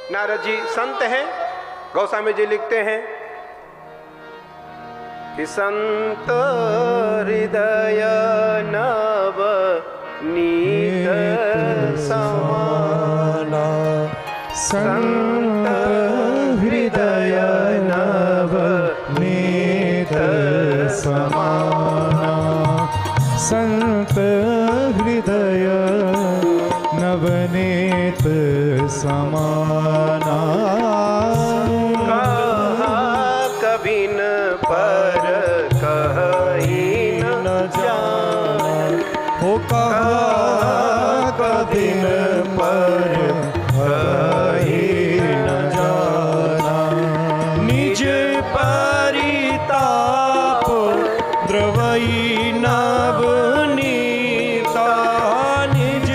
नारद जी संत हैं। गोस्वामी जी लिखते हैं कि संत हृदय नव नीत समाना, संत हृदय नव नीत समाना, संत हृदय नवनीत समाना। कहा कभी न पर कहीं न जान, हो कहा कभी न पर कहीं न जाना, निज परिताप द्रवई नवनीता, निज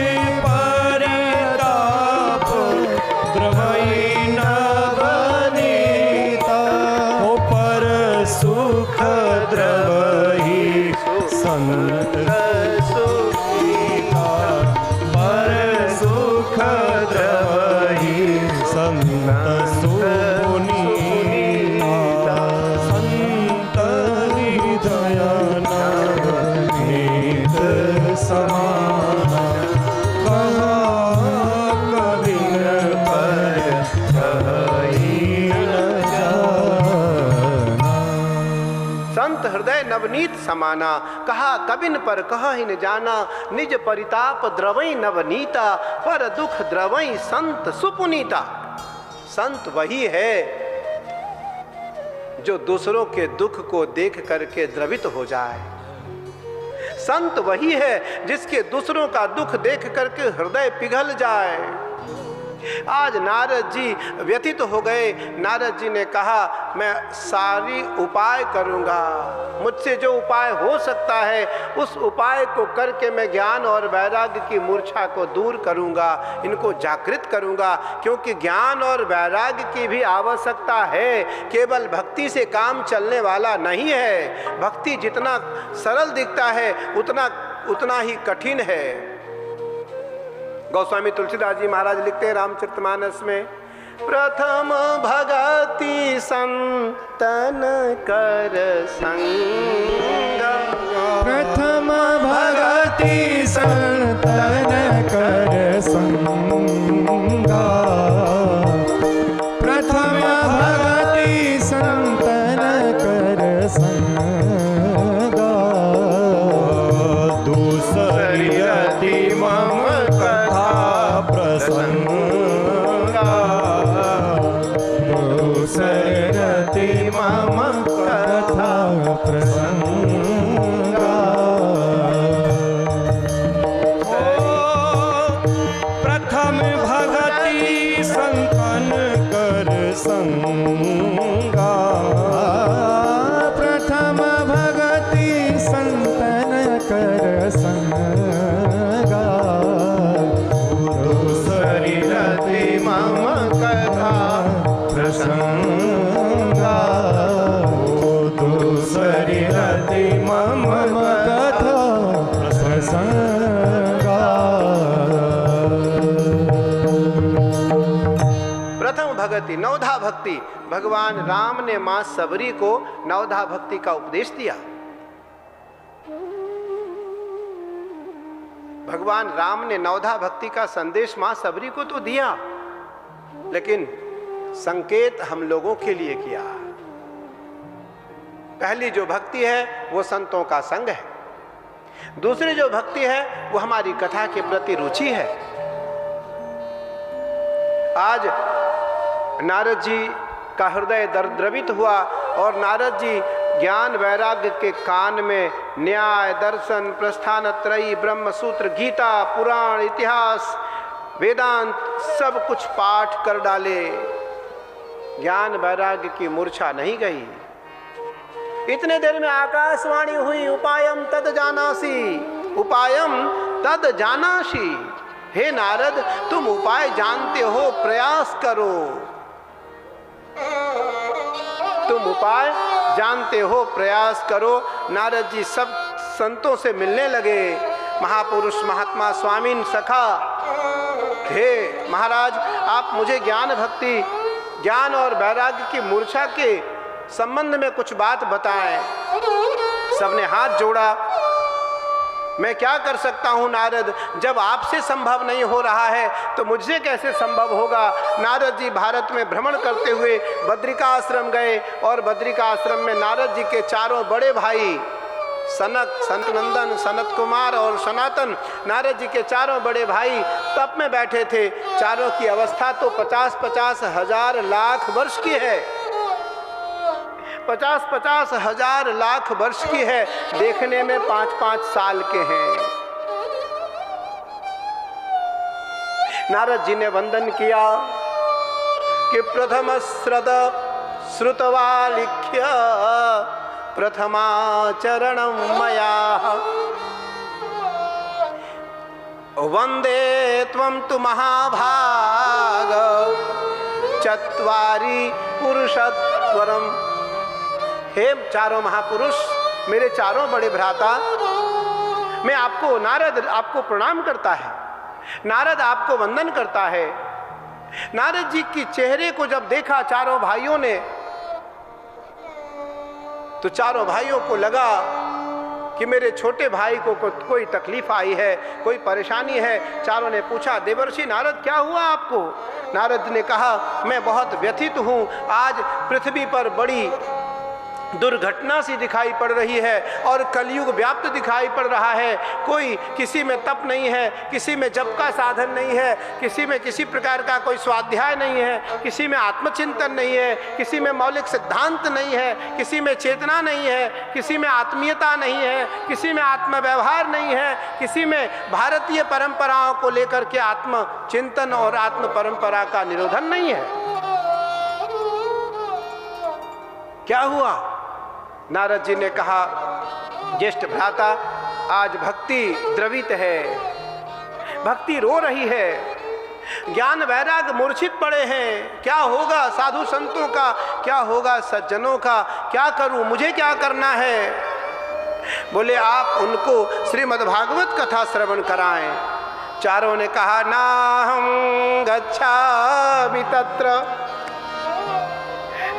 परिताप द्रवई नवनीता, हो पर सुख द्रवई संत सुखीता, पर सुख द्रवई संत सुनीता, संत हृदय नवनीत समाना, कहा कभी न पर कहीं न जाना। संत हृदय नवनीत समाना, कहा कबिन पर कहीं न जाना, निज परिताप द्रवई नवनीता, पर दुख द्रवई संत सुपुनीता। संत वही है जो दूसरों के दुख को देख करके द्रवित हो जाए। संत वही है जिसके दूसरों का दुख देख करके हृदय पिघल जाए। आज नारद जी व्यथित हो गए। नारद जी ने कहा मैं सारी उपाय करूंगा, मुझसे जो उपाय हो सकता है उस उपाय को करके मैं ज्ञान और वैराग्य की मूर्छा को दूर करूंगा, इनको जागृत करूंगा। क्योंकि ज्ञान और वैराग्य की भी आवश्यकता है, केवल भक्ति से काम चलने वाला नहीं है। भक्ति जितना सरल दिखता है उतना ही कठिन है। गोस्वामी तुलसीदास जी महाराज लिखते हैं रामचरितमानस में, प्रथम भगति संतन कर संग, प्रथम भगति संतन कर संगा, प्रथम भगति संतन कर संगा, दूसरी यदि मम कथा प्रसंगा, दूसरी मम कथा प्रसंगा। प्रथम भगति संतन कर संगा, प्रथम भगति संतन कर संगा, दूसरी रति मम कथा प्रसंगा, दूसरी रति मम कथा प्रसंगा। प्रथम भगति नवधा भक्ति, भगवान राम ने मां सबरी को नवधा भक्ति का उपदेश दिया। भगवान राम ने नवधा भक्ति का संदेश मां सबरी को तो दिया, लेकिन संकेत हम लोगों के लिए किया। पहली जो भक्ति है वो संतों का संग है, दूसरी जो भक्ति है वो हमारी कथा के प्रति रुचि है। आज नारद जी का हृदय द्रवित हुआ और नारद जी ज्ञान वैराग्य के कान में न्याय दर्शन प्रस्थानत्रयी ब्रह्म सूत्र गीता पुराण इतिहास वेदांत सब कुछ पाठ कर डाले। ज्ञान वैराग्य की मूर्छा नहीं गई। इतने देर में आकाशवाणी हुई, उपायम तद जानासी, उपायम तद जानासी। हे नारद, तुम उपाय जानते हो, प्रयास करो। तुम उपाय जानते हो, प्रयास करो। नारद जी सब संतों से मिलने लगे। महापुरुष महात्मा स्वामीन सखा, हे महाराज आप मुझे ज्ञान भक्ति, ज्ञान और वैराग्य की मूर्छा के संबंध में कुछ बात बताएं। सबने हाथ जोड़ा। मैं क्या कर सकता हूँ नारद, जब आपसे संभव नहीं हो रहा है तो मुझसे कैसे संभव होगा। नारद जी भारत में भ्रमण करते हुए बद्रिका आश्रम गए और बद्रिका आश्रम में नारद जी के चारों बड़े भाई सनक, सनंदन, सनत कुमार और सनातन, नारद जी के चारों बड़े भाई तप में बैठे थे। चारों की अवस्था तो 50-50 हजार लाख वर्ष की है, 50-50 हजार लाख वर्ष की है, देखने में 5-5 साल के हैं। नारद जी ने वंदन किया कि प्रथम श्रद श्रुतवालिख्य प्रथमाचरणं मया वंदे त्वं तु महाभाग चत्वारि पुरुषत्वरम। हे चारों महापुरुष, मेरे चारों बड़े भ्राता, मैं आपको, नारद आपको प्रणाम करता है, नारद आपको वंदन करता है। नारद जी की चेहरे को जब देखा चारों भाइयों ने तो चारों भाइयों को लगा कि मेरे छोटे भाई को कोई तकलीफ आई है, कोई परेशानी है। चारों ने पूछा, देवर्षि नारद क्या हुआ आपको? नारद ने कहा, मैं बहुत व्यथित हूँ। आज पृथ्वी पर बड़ी दुर्घटना सी दिखाई पड़ रही है और कलयुग व्याप्त दिखाई पड़ रहा है। कोई, किसी में तप नहीं है, किसी में जप का साधन नहीं है, किसी में किसी प्रकार का कोई स्वाध्याय नहीं है, किसी में आत्मचिंतन नहीं है, किसी में मौलिक सिद्धांत नहीं है, किसी में चेतना नहीं है, किसी में आत्मीयता नहीं है, किसी में आत्म व्यवहार नहीं है, किसी में भारतीय परंपराओं को लेकर के आत्मचिंतन और आत्म परंपरा का निरोधन नहीं है। क्या हुआ? नारद जी ने कहा, ज्येष्ठ भ्राता, आज भक्ति द्रवित है, भक्ति रो रही है, ज्ञान वैराग मूर्छित पड़े हैं। क्या होगा साधु संतों का, क्या होगा सज्जनों का, क्या करूं, मुझे क्या करना है? बोले, आप उनको श्रीमद् भागवत कथा श्रवण कराएं। चारों ने कहा, ना हम गच्छामि तत्र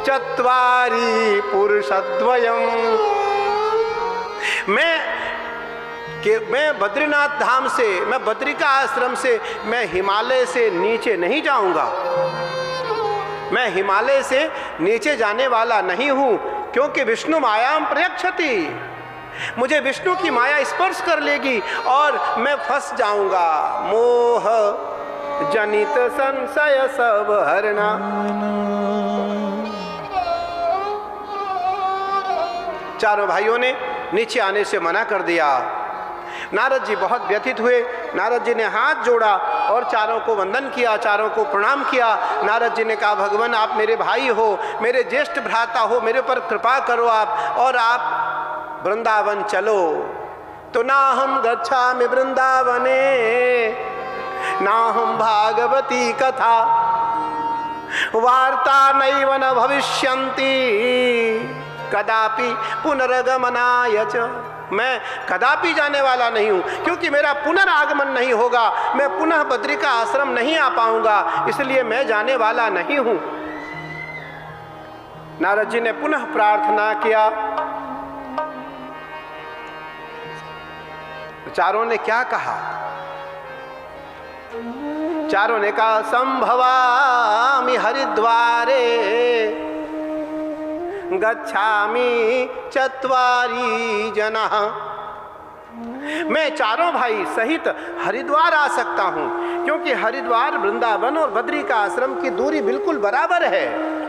चत्वारि पुरुषद्वयम्। मैं बद्रीनाथ धाम से, मैं बद्रिका आश्रम से, मैं हिमालय से नीचे नहीं जाऊंगा। मैं हिमालय से नीचे जाने वाला नहीं हूं, क्योंकि विष्णु मायाम प्रयच्छति। मुझे विष्णु की माया स्पर्श कर लेगी और मैं फंस जाऊंगा। मोह जनित संशय सब हरना। चारों भाइयों ने नीचे आने से मना कर दिया। नारद जी बहुत व्यथित हुए। नारद जी ने हाथ जोड़ा और चारों को वंदन किया, चारों को प्रणाम किया। नारद जी ने कहा, भगवान आप मेरे भाई हो, मेरे ज्येष्ठ भ्राता हो, मेरे पर कृपा करो आप, और आप वृंदावन चलो। तो ना हम गच्छामि वृंदावने ना हम भागवती कथा वार्ता नैव न भविष्यन्ति कदापि पुनर्गमनाय च। मैं कदापि जाने वाला नहीं हूँ, क्योंकि मेरा पुनरागमन नहीं होगा, मैं पुनः बद्रिका आश्रम नहीं आ पाऊंगा, इसलिए मैं जाने वाला नहीं हूँ। नारद जी ने पुनः प्रार्थना किया। चारों ने क्या कहा? चारों ने कहा, संभवामि हरिद्वारे गच्छामि चत्वारि जनः। मैं चारों भाई सहित हरिद्वार आ सकता हूं, क्योंकि हरिद्वार, वृंदावन और बद्रिका आश्रम की दूरी बिल्कुल बराबर है।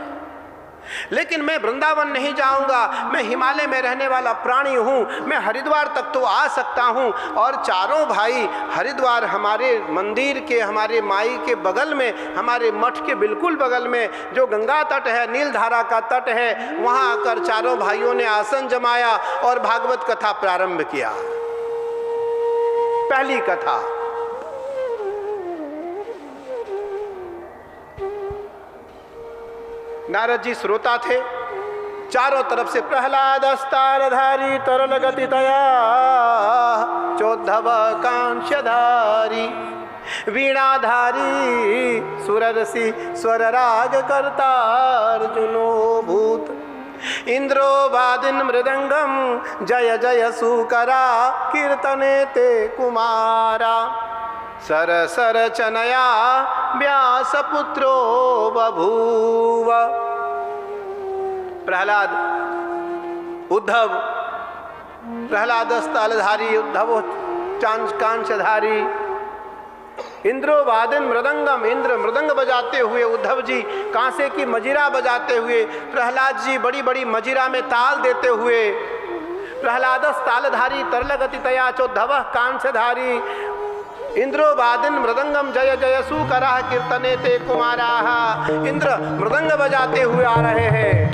लेकिन मैं वृंदावन नहीं जाऊंगा, मैं हिमालय में रहने वाला प्राणी हूं, मैं हरिद्वार तक तो आ सकता हूं। और चारों भाई हरिद्वार हमारे मंदिर के, हमारे माई के बगल में, हमारे मठ के बिल्कुल बगल में जो गंगा तट है, नीलधारा का तट है, वहां आकर चारों भाइयों ने आसन जमाया और भागवत कथा प्रारंभ किया। पहली कथा। नारद जी श्रोता थे। चारों तरफ से प्रहलाद अस्तारधारी तरल गति तया चोद्धव कांक्षधारी। वीणाधारी सुररसी स्वर राग करता अर्जुनो भूत इंद्रो वादिन मृदंगम जय जय सुकरा कीर्तने ते कुमारा सर सर चनया व्यास पुत्रो बभूव। प्रहलाद उद्धव, प्रहलाद स्थलधारी, उद्धव कांशधारी, इंद्रो वादिन मृदंगम, इंद्र मृदंग बजाते हुए, उद्धव जी कांसे की मजीरा बजाते हुए, प्रहलाद जी बड़ी बड़ी मजीरा में ताल देते हुए, प्रहलाद तालधारी तरलगति तया चोद्धव कांशधारी, इंद्रो वादिन मृदंगम जय जय सुकरा कीर्तने ते कुमाराः। इंद्र मृदंग बजाते हुए आ रहे हैं।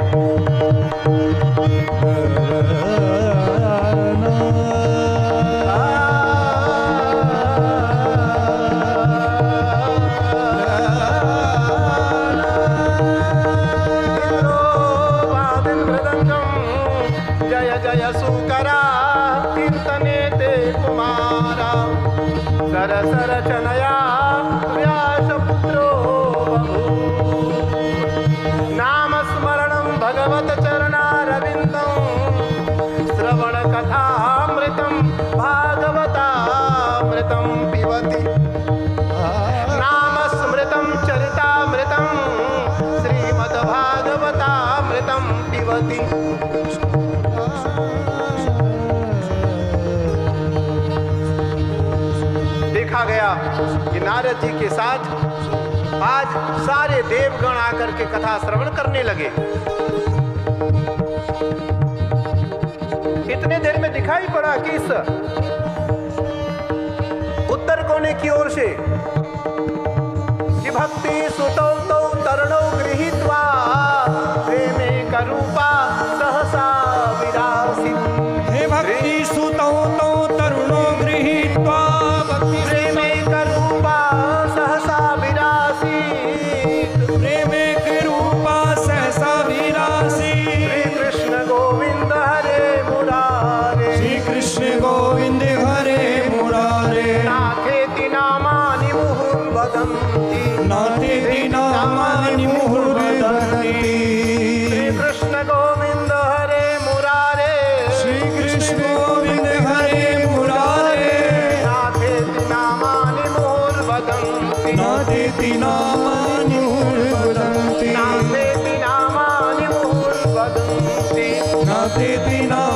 सर सर चनया व्यास पुत्रो बभूव। नाम स्मरणं भगवत चरणारविन्दं श्रवण कथामृतं भागवतामृतं पिबति। नाम स्मृतं चरितामृतं श्रीमद्भागवतामृतं पिबति। देखा गया कि नारद जी के साथ आज सारे देवगण आकर के कथा श्रवण करने लगे। इतने देर में दिखाई पड़ा कि इस उत्तर कोने की ओर से कि भक्ति सुतौ तौ तरणौ गृहीत्वा प्रेमे करूपा सहसा विरासित। हे भक्ति सुतौ तौ तरुणो गृहीत्वा प्रेमे करूपा सहसा विरासित। प्रेमे करूपा सहसा विरासित। श्री कृष्ण गोविंद हरे मुरारे, श्री कृष्ण गोविंद हरे मुरारे। नाथेति नामानि मुहुर्वदन्ति, नाथेति नामानि मुहुर्वदन्ति। श्री कृष्ण गोविंद हरे मुरारे, श्री कृष्ण गोविंद हरे मुरारे। नाथेति नामानि मुहुर्वदन्ति, नाथेति नामानि मुहुर्वदन्ति। नाथेति नामानि मुहुर्वदन्ति। नाथेति नामानि